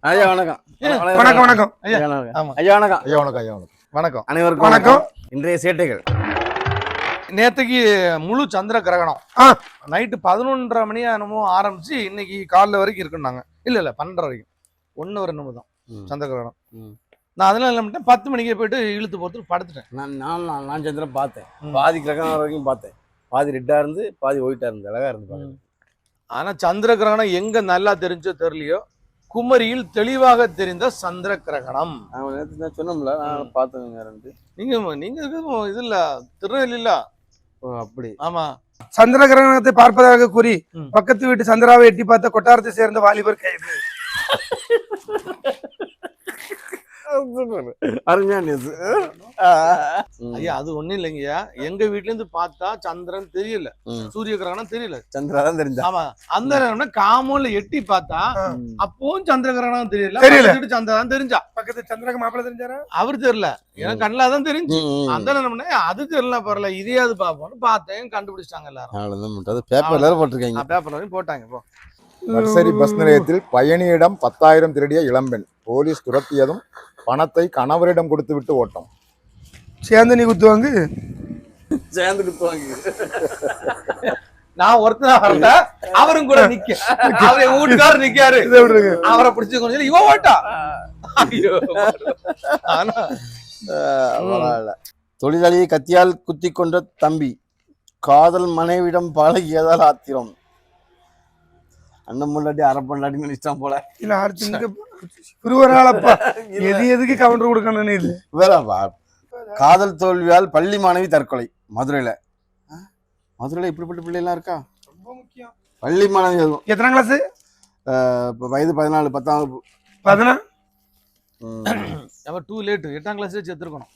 ஐயா வணக்கம். வணக்கம் வணக்கம் ஐயா வணக்கம். ஐயா வணக்கம். ஐயா வணக்கம். ஐயா வணக்கம். வணக்கம். அனைவருக்கும் வணக்கம். இன்றைய சேட்டைகள். நேற்றுக்கு முழு சந்திர கிரகணம் நைட்டு 11:30 மணி என்னமோ ஆரம்பிச்சு இன்னைக்கு காலைல வரைக்கும் இருக்குன்னாங்க. இல்ல 12:30 வரைக்கும் 1 ஒரு என்னமோ தான் சந்திர கிரகணம். நான் அதெல்லாம் என்ன பண்ணிட்டேன், 10 மணிக்கே போயிட்டு இழுத்து போட்டு படுத்துட்டேன். நான் சந்திரன் பார்த்தேன். பாதி கிரகணம் வரைக்கும் பார்த்தேன். பாதி ரெட்டா இருந்து பாதி ஒயிட்டா இருந்து அழகா இருந்து. ஆனா சந்திர கிரகணம் எங்க நல்லா தெரிஞ்சோ தெரியலையோ, குமரியில் தெளிவாக தெரிந்த சந்திர கிரகணம். சொன்னோம்ல, நான் பார்த்தேன். நீங்க இது இல்ல திருநெல்வேலியில. அப்படி. ஆமா. சந்திர கிரகணத்தை பார்ப்பதாக கூறி பக்கத்து வீட்டு சந்திராவை எட்டி பார்த்த கொட்டாரத்தை சேர்ந்த வாலிபர் கைது. அருமையா நியூஸ். ஐயா அது ஒண்ணும் இல்லைங்கய்யா, எங்க வீட்ல இருந்து பார்த்தா சந்திரன் தெரியல, சூரிய கிரகணம் தெரியல, சந்திரன் தெரிஞ்சா. ஆமா. அந்த நேரம்னா காமோல எட்டி பார்த்தா அப்பவும் சந்திர கிரகணம் தெரியல, சந்திரன் தெரிஞ்சா. பக்கத்து சந்திரக்கு மாப்பிள்ள தெரிஞ்சாரா? அவரு தெரியல, எனக்கு கண்ணில் தான் தெரிஞ்சு. அந்த நேரம்னா அது தெரியல, பரவாயில்ல இதையாவது பார்ப்போம்னு பார்த்தேன், கண்டுபிடிச்சிட்டாங்க எல்லாரும். பேப்பர்ல போட்டிருக்காங்க. பேப்பர்ல போட்டாங்க. போ நர்சரி பஸ் நிலையத்தில் பயணியிடம் 10,000 திருடிய இளம்பெண் போலீஸ் துரத்தியதும் பணத்தை கணவரிடம் கொடுத்து விட்டு ஓட்டம். சேர்ந்து நீ குத்துவாங்க, சேர்ந்து குத்துவாங்க. நான் ஒருத்தர் வரல, அவரும் கூட நிக்க, அவரை வீட்டுக்காரர் நிக்காரு, அவரை பிடிச்சு கொஞ்சம் இவன் ஓட்டா. தொழிலாளியை கத்தியால் குத்தி கொண்ட தம்பி, காதல் மனைவிடம் பழகியதால் ஆத்திரம். அண்ணன் முன்னாடி அரை பண்ணாடி நினைச்சான் போல. இல்ல அடுத்து புருவராளப்பா எது எதுக்கு கவுண்டர் கொடுக்கணும்னு இது வேறப்பா. காதல் தோல்வியால் பள்ளி மாணவி தற்கொலை மதுரையில. மதுரையில இப்படிப்பட்ட பிள்ளைலாம் இருக்கா? ரொம்ப முக்கியம். பள்ளி மாணவி எத்தனாம் கிளாஸ்? வயது 14, 10ஆம் வகுப்பு. 14. டூ லேட், 8ஆம் கிளாஸ் சேர்த்துருக்கணும்.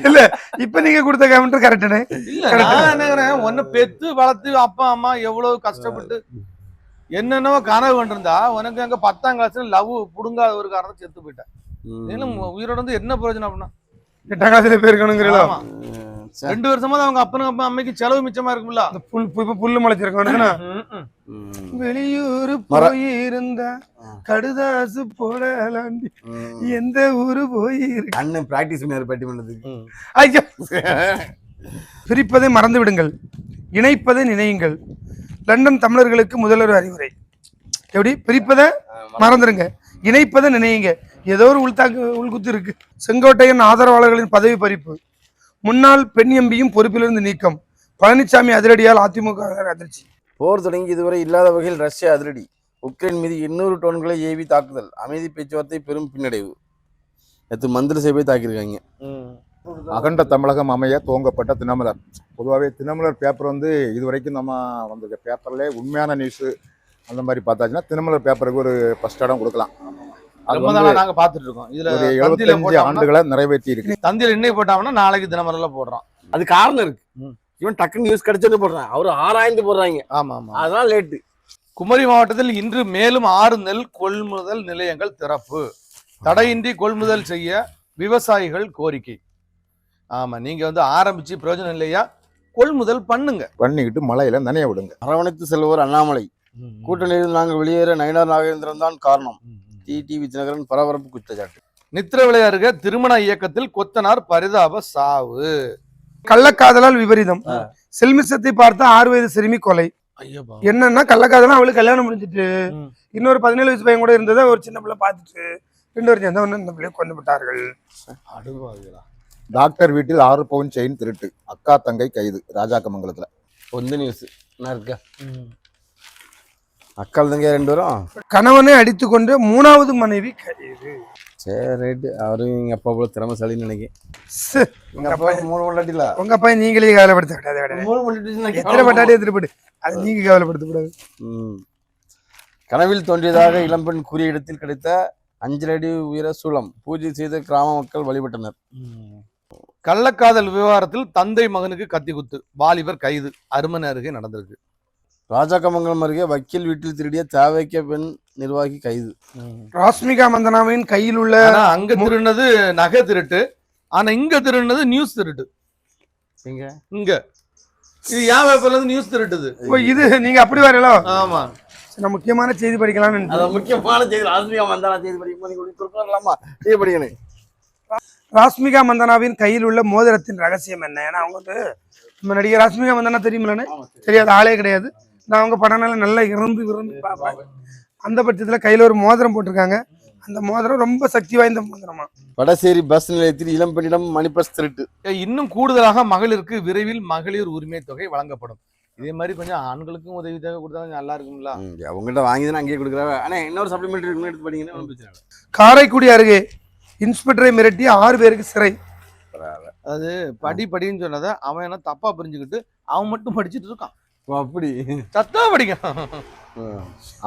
இல்ல இப்ப நீங்க கொடுத்த கவுண்டர் கரெக்டானே. இல்ல நான் நினைக்கிறேன், ஒன்னு பெத்து வளர்த்து அப்பா அம்மா எவ்வளவு கஷ்டப்பட்டு என்னென்னவோ கனவு கொண்டிருந்தா, உனக்கு அங்க 10ஆம் கிளாஸ்ல லவ் புடுங்காத ஒரு காரணம் செத்து போயிட்டேன். உயிரோட வந்து என்ன பிரயோஜனம் அப்படின்னா 8ஆம் கிளாஸ்ல போயிருக்கணுங்கிறீங்களா? 2 வருஷமா அவங்க அப்பனுக்கு அப்பா அம்மைக்கு செலவு மிச்சமா இருக்கும்ல. புல்லு முளைச்சிருக்கணும். வெளியூர் போயிருந்தா கடுதாசு போடலாண்டி எந்த ஊரு போயிருக்கு. அண்ணன் பிராக்டிஸ் பட்டி பண்ணதுக்கு. ஐயோ. பிரிப்பதை மறந்து விடுங்கள், இணைப்பதை நினையுங்கள். லண்டன் தமிழர்களுக்கு முதல்வர் அறிவுரை. எப்படி? பிரிப்பதை மறந்துடுங்க, இணைப்பதை நினையுங்க. ஏதோ ஒரு உள்குத்து இருக்கு. செங்கோட்டையன் ஆதரவாளர்களின் பதவி பறிப்பு, முன்னாள் பெண் எம்பியும் பொறுப்பிலிருந்து நீக்கம். பழனிசாமி அதிரடியால் அதிமுக அதிர்ச்சி. போர் தொடங்கி இதுவரை இல்லாத வகையில் ரஷ்யா அதிரடி. உக்ரைன் மீது 800 டோன்களை ஏவி தாக்குதல். அமைதி பேச்சுவார்த்தை பெரும் பின்னடைவு. நேற்று மந்திர சபையை தாக்கியிருக்காங்க. அகண்ட தமிழகம் அமைய துவங்கப்பட்ட தினமலர். பொதுவாகவே தினமலர் பேப்பர் வந்து இது வரைக்கும் நம்ம வந்திருக்க பேப்பர்ல உண்மையான நியூஸ் அந்த மாதிரி பார்த்தாச்சுன்னா தினமலர் பேப்பருக்கு ஒரு ஃபர்ஸ்ட் இடம் கொடுக்கலாம். நாங்க பாத்துட்டு இருக்கோம். இதுல ஒரு 75 ஆண்டுகளை நிறைவேற்றி இருக்கு. தந்தியில இன்னைக்கு போட்டாங்கன்னா நாளைக்கு தினமலர்ல போடுறோம். அது காரணம் இருக்கு. இவன் டக்குன்னு நியூஸ் கிடைச்சது போடுறான், அவரு ஆராய்ந்து போடுறாங்க. ஆமா ஆமா, அதனால லேட்டு. குமரி மாவட்டத்தில் இன்று மேலும் 6 நெல் கொள்முதல் நிலையங்கள் திறப்பு. தடையின்றி கொள்முதல் செய்ய விவசாயிகள் கோரிக்கை. ஆமா, நீங்க வந்து ஆரம்பிச்சு பிரயோஜனம் இல்லையா, கொள்முதல் பண்ணிக்கிட்டு மழையில நனைய விடுங்க. அரவணைத்து செல்வோர் அண்ணாமலை. கூட்டணியில் நாங்கள் வெளியேற நயினார் நாகேந்திரன் தான் காரணம். டிடிவி தினகரன் பரபரப்பு குற்றச்சாட்டு. நித்திரவிளை அருகே திருமண இயக்கத்தில் கொத்தனார் பரிதாப சாவு. கள்ளக்காதலால் விபரீதம். செல்மிசத்தை பார்த்த 6 வயது சிறுமி கொலை. என்னன்னா கள்ளக்காதலாம் அவளுக்கு கல்யாணம் முடிஞ்சிட்டு இன்னொரு 17 வயசு பையன் கூட இருந்ததை ஒரு சின்ன பிள்ளை பார்த்துட்டு 2 வருஷம் சேர்ந்தவொன்னு இந்த பிள்ளையை கொண்டு விட்டார்கள். டாக்டர் வீட்டில் 6 பவுன் செயின் திருட்டு. அக்கா தங்கை கைது ராஜாக்கமங்கலத்துல. ஒன்று நியூஸ் இருக்கா? அக்கால் தங்கை 2 பேரும் கணவனை அடித்து கொண்டு 3வது மனைவி கைது. சரி ரைட்டு. அவரு எங்க அப்பா போல திறமைசாலின்னு நினைக்கிறேன். உங்க அப்பா நீங்களே கவலைப்படுத்த எத்தனை பட்டாடி எடுத்துட்டு அதை நீங்க கவலைப்படுத்த கூடாது. கனவில் தோன்றியதாக இளம்பெண் கூறிய இடத்தில் கிடைத்த 5 அடி உயர சூலம் பூஜை செய்த கிராம மக்கள் வழிபட்டனர். கள்ளக்காதல் விவகாரத்தில் தந்தை மகனுக்கு கத்தி குத்து, வாலிபர் கைது. அருமன் அருகே நடந்திருக்கு. ராஜாக்கமங்கலம் அருகே வக்கீல் வீட்டில் திருடிய தேவைக்க பெண் நிர்வாகி கைது. ராஷ்மிகா மந்தனாவின் கையில் உள்ள அங்க திருடினது நகை திருட்டு, ஆனா இங்க திருடினது நியூஸ் திருட்டு. இங்க இது ஏன் பேப்பர்ல இருந்து நியூஸ் திருட்டுது. இது நீங்க அப்படி வரலாம். ஆமா, சரி, நான் முக்கியமான செய்தி படிக்கலாம்னு அது முக்கியமான செய்தி. ராஷ்மிகா மந்தானா செய்தி படிக்கலாமா செய்தி படிக்கணும். ராஷ்மிகா மந்தனாவின் கையில் உள்ள மோதிரத்தின் ரகசியம் என்ன? ஏன்னா அவங்க வந்து நம்ம நடிகர் ராஷ்மிகா மந்தனா தெரியுமில்லன்னு தெரியாத ஆளே கிடையாது. நான் அவங்க படம்னால நல்லா விரும்பி பார்ப்பேன். அந்த பட்சத்துல கையில ஒரு மோதிரம் போட்டிருக்காங்க. அந்த மோதிரம் ரொம்ப சக்தி வாய்ந்த மோதிரமா. வடசேரி பஸ் நிலையத்தில் இளம்பெண்ணிடம் மணி பர்ஸ் திருட்டு. இன்னும் கூடுதலாக மகளிருக்கு விரைவில் மகளிர் உரிமை தொகை வழங்கப்படும். இதே மாதிரி கொஞ்சம் ஆண்களுக்கும் உதவி தேவை கொடுத்தா நல்லா இருக்கும்ல. அவங்ககிட்ட வாங்கி தானே அங்கேயே கொடுக்குறாங்க. ஆனா இன்னொரு சப்ளிமெண்ட்ரி இருக்குன்னு எடுத்து படிங்கன்னா ஒன்றும் பிரச்சனை இல்லை. காரைக்குடி அருகே இன்ஸ்பெக்டரை மிரட்டி 6 பேருக்கு சிறை. அது படின்னு சொன்னதை அவன் என்ன தப்பா புரிஞ்சுக்கிட்டு அவன் மட்டும் படிச்சுட்டு இருக்கான். அப்படி சத்தா படிக்கும்.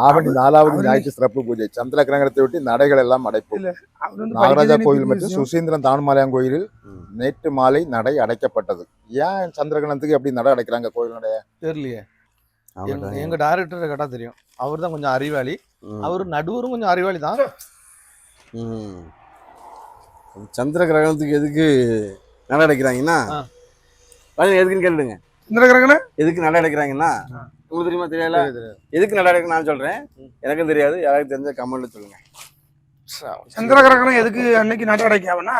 ஆவணி 4வது ஞாயிற்று சிறப்பு பூஜை. சந்திர கிரகணத்தை ஒட்டி நடைகள் எல்லாம் அடைப்பு. அவர் வந்து நாகராஜா படிக்கிறதே கோயில் பெரிய மற்றும் விஷயம். சுசீந்திரன் தானுமாலையான் கோயிலில் நேற்று மாலை நடை அடைக்கப்பட்டது. ஏன் சந்திர கிரகணத்துக்கு எப்படி நடை அடைக்கிறாங்க கோயில் நடைய? தெரியலையே. எங்க டைரக்டர் கேட்டா தெரியும். அவர் தான் கொஞ்சம் அறிவாளி. அவரு நடுவரும் கொஞ்சம் அறிவாளி தான். சந்திர கிரகணத்துக்கு எதுக்கு நடை அடைக்கிறாங்கன்னா எதுக்குன்னு கேட்டுடுங்க. சந்திர கிரகணம் எதுக்கு நடை அடைக்கிறாங்கன்னா உங்களுக்கு தெரியுமா? தெரியல. எதுக்கு நடை அடைக்க நான் சொல்றேன். எனக்கும் தெரியாது. யாராவது தெரிஞ்ச கமெண்ட்ல சொல்லுங்க. சந்திர கிரகணம் எதுக்கு அன்னைக்கு நட அடைக்காவனா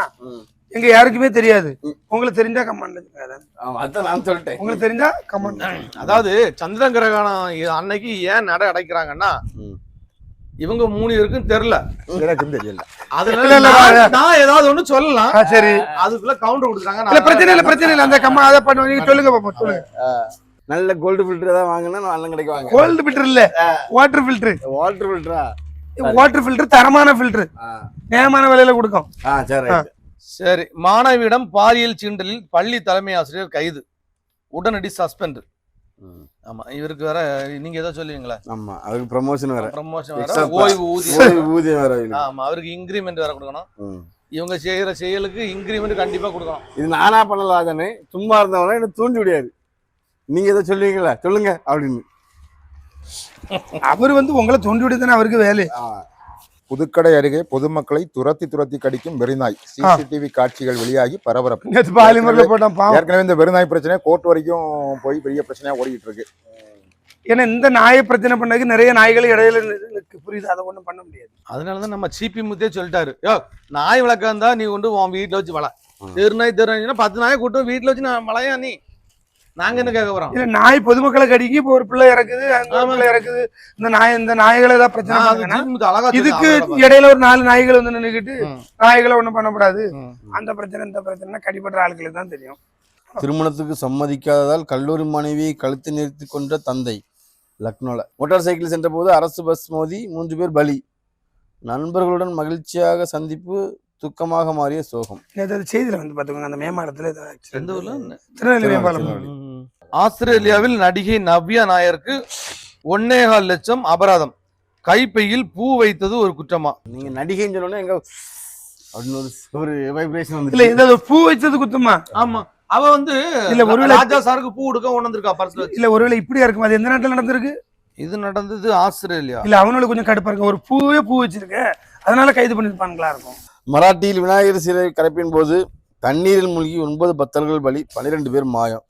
எங்க யாருக்குமே தெரியாது. உங்களுக்கு தெரிஞ்சா கமெண்ட்ல சொல்லுங்க. அதான் நான் சொல்லிட்டேன். உங்களுக்கு தெரிஞ்சா கமெண்ட். அதாவது சந்திர கிரகணம் அன்னைக்கு ஏன் நடை அடைக்கிறாங்கன்னா இவங்க 3 பேருக்கும் தெரியல. எனக்கும் தெரியல. அதனால நான் ஏதாவது ஒண்ணு சொல்லலாம். சரி, அதுக்குள்ள கவுண்டர் கொடுத்துறாங்க. இல்ல பிரச்சனை இல்ல அந்த கம்மா அதை பண்ணுவோம். நீங்க சொல்லுங்க பாப்போம், சொல்லுங்க. நல்ல கோல்டு ஃபில்டர் தான் வாங்கினா நல்ல கிடைக்குவாங்க. கோல்டு ஃபில்டர் இல்ல, வாட்டர் ஃபில்டர். வாட்டர் ஃபில்டரா? வாட்டர் ஃபில்டர் தரமான ஃபில்டர், நியாயமான விலையில கொடுக்கும். சரி. மாணவியிடம் பாலியல் சீண்டலில் பள்ளி தலைமை ஆசிரியர் கைது, உடனடி சஸ்பெண்ட். ஆமா, இவருக்கு வேற நீங்க ஏதோ சொல்லுவீங்களா? ஆமா, அவருக்கு ப்ரமோஷன் வேற, ஓய்வு ஊதியம் வேற. ஆமா, அவருக்கு இன்கிரிமெண்ட் வேற கொடுக்கணும். இவங்க செய்யற செயலுக்கு இன்கிரிமெண்ட் கண்டிப்பா கொடுக்கணும். இது நானா பண்ணலாதானே, சும்மா இருந்தவன என்ன தூண்டி விடாது. நீங்க ஏதோ சொல்லுவீங்களா, சொல்லுங்க அப்படின்னு. அவர் வந்து உங்களை தோண்டி விடுதானே அவருக்கு வேலை. புதுக்கடை அருகே பொதுமக்களை துரத்தி கடிக்கும் வெறிநாய். சிசிடிவி காட்சிகள் வெளியாகி பரபரப்பு. ஏற்கனவே இந்த வெறிநாய் பிரச்சனை கோர்ட் வரைக்கும் போய் பெரிய பிரச்சனையா ஓடிட்டு இருக்கு. ஏன்னா இந்த நாயை பிரச்சனை பண்ணதுக்கு நிறைய நாய்கள் இடையில புரியுது, அதை ஒண்ணும் பண்ண முடியாது. அதனாலதான் நம்ம சிபி முத்தே சொல்லிட்டாரு, நாய் வளர்க்க இருந்தா நீ கொண்டு உன் வீட்டுல வச்சு வள. தெருநாய் 10 நாயை கூட்டம் வீட்டுல வச்சு நான் வளையா நீ, நாங்க என்ன கேட்க போறோம்? இல்ல, நாய் பொதுமக்களை கடிக்கி இப்போ ஒரு பிள்ளை இறக்குது, பிள்ளை இறக்குது. இந்த நாய்களை ஏதாவது பிரச்சனை, இதுக்கு இடையில ஒரு 4 நாய்கள் வந்து நின்றுக்கிட்டு நாய்களை ஒண்ணும் பண்ணக்கூடாது, அந்த பிரச்சனை இந்த பிரச்சனை கடிபடுற ஆட்களுக்கு தான் தெரியும். திருமணத்துக்கு சம்மதிக்காததால் கல்லூரி மாணவியை கழுத்து நிறுத்தி கொண்ட தந்தை. லக்னோல மோட்டார் சைக்கிள் சென்ற போது அரசு பஸ் மோதி 3 பேர் பலி. நண்பர்களுடன் மகிழ்ச்சியாக சந்திப்பு துக்கமாக மாறிய சோகம். செய்தியில வந்து பாத்துக்கோங்க, அந்த மேம்பாலத்துல திருநெல்வேலி மேம்பாலம். ஆஸ்திரேலியாவில் நடிகை நவ்யா நாயருக்கு 1.25 லட்சம் அபராதம். கைப்பையில் பூ வைத்தது ஒரு குற்றமா? நீங்க நடிகைன்னு சொன்னோன்னே எங்க அப்படின்னு ஒரு வைப்ரேஷன் வந்து. இல்ல, இத பூ வச்சது குத்தமா? ஆமா, அவ வந்து இல்ல ஒரு ராஜா சாருக்கு பூ கொடுக்க கொண்டிருக்கா பர்ஸ்ல. இல்ல, ஒருவேளை இப்படியா இருக்கும். அது எந்த நாட்டுல நடந்திருக்கு? இது நடந்தது ஆஸ்திரேலியா. இல்ல, அவனுக்கு கொஞ்சம் கடுப்பா இருக்கு, ஒரு பூவே பூ வச்சிருக்க, அதனால கைது பண்ணிருப்பாங்களா இருக்கும். மராட்டியில் விநாயகர் சிலை கரைப்பின் போது தண்ணீரில் மூழ்கி 9 பக்தர்கள் பலி, 12 பேர் மாயம்.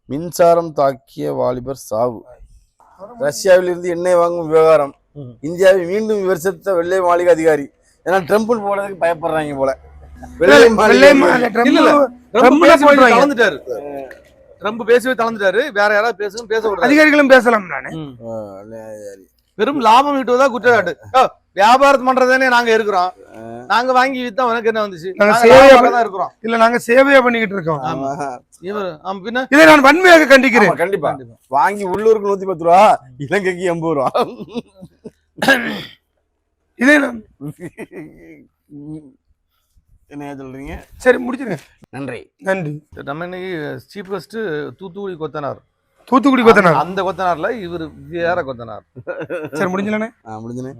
மின்சாரம் தாக்கிய வாலிபர் சாவு. ரஷ்யாவில் இருந்து எண்ணெய் வாங்கும் விவகாரம். இந்தியாவை மீண்டும் விமர்சித்த வெள்ளை மாளிகை அதிகாரி. ஏன்னா ட்ரம்ப் போடுறதுக்கு பயப்படுறாங்க போல. ட்ரம்ப் பேசவே தளர்ந்துட்டாரு. வேற யாராவது பேசணும், பேச அதிகாரிகளும் பேசலாம். நானு பெரும் லாபம் ஈட்டுவதா குற்றச்சாட்டு. வியாபாரம் பண்றதானே நாங்க இருக்கிறோம், நாங்க வாங்கி வித்தா உனக்கு என்ன வந்துச்சு? இருக்கிறோம். இல்ல, நாங்க சேவையா பண்ணிக்கிட்டு இருக்கோம். பின்ன இதை நான் வன்மையாக கண்டிக்கிறேன். கண்டிப்பா. வாங்கி உள்ளூருக்கு 110 ரூபா, இலங்கைக்கு 80 ரூபா. இதே என்ன சொல்றீங்க? சரி, முடிச்சிருங்க. நன்றி. நம்ம இன்னைக்கு சீஃப் கெஸ்ட் தூத்துக்குடி கொத்தனார். தூத்துக்குடி கொத்தனார். அந்த கொத்தனார்ல இவர் வேற கொத்தனார். சரி, முடிஞ்சலண்ணே. முடிஞ்சனே.